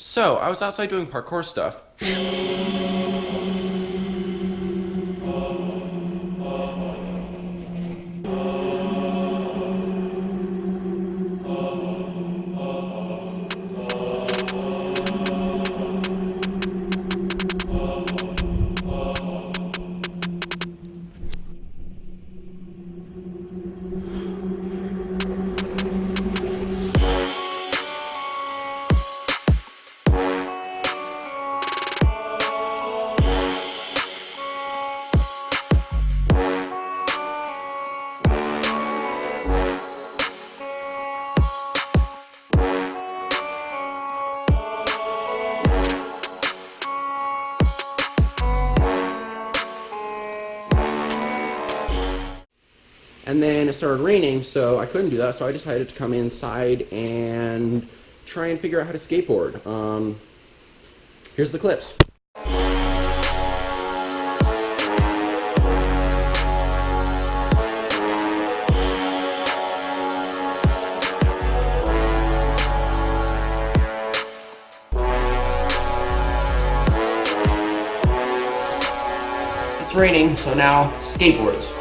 So, I was outside doing parkour stuff. And then it started raining, so I couldn't do that, so I decided to come inside and try and figure out how to skateboard. Here's the clips. It's raining, so now skateboards.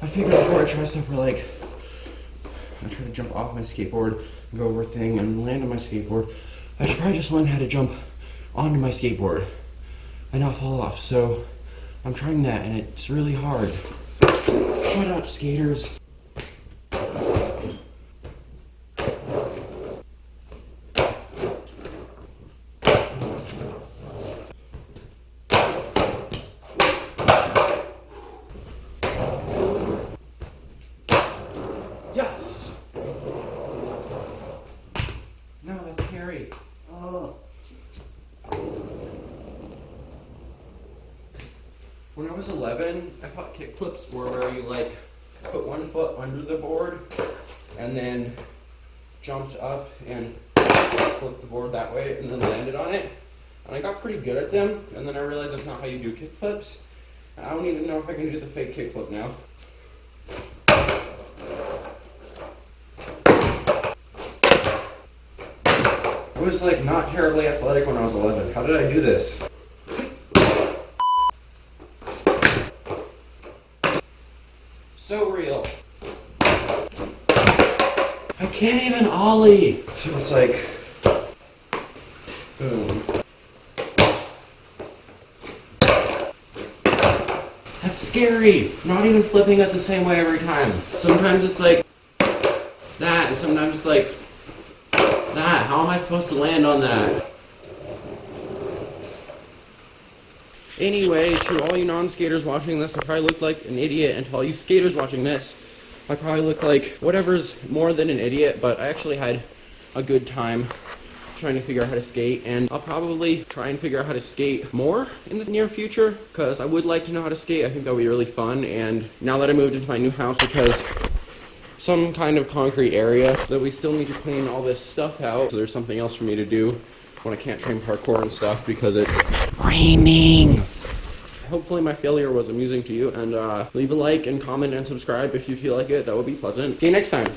I figured before I try stuff where I try to jump off my skateboard, go over a thing, and land on my skateboard, I should probably just learn how to jump onto my skateboard and not fall off. So I'm trying that, and it's really hard. Shut up, skaters. Yes! No, that's scary. When I was 11, I thought kickflips were where you put one foot under the board and then jumped up and flipped the board that way and then landed on it. And I got pretty good at them, and then I realized that's not how you do kickflips. And I don't even know if I can do the fake kickflip now. I was not terribly athletic when I was 11. How did I do this? So real. I can't even ollie. So it's boom. That's scary. Not even flipping it the same way every time. Sometimes it's that, and sometimes it's that. How am I supposed to land on that? Anyway, to all you non-skaters watching this, I probably look like an idiot, and to all you skaters watching this, I probably look like whatever's more than an idiot, but I actually had a good time trying to figure out how to skate, and I'll probably try and figure out how to skate more in the near future, because I would like to know how to skate. I think that would be really fun, and now that I moved into my new house, because some kind of concrete area that we still need to clean all this stuff out, so there's something else for me to do when I can't train parkour and stuff because it's raining. Hopefully my failure was amusing to you, and leave a like and comment and subscribe if you feel like it. That would be pleasant. See you next time.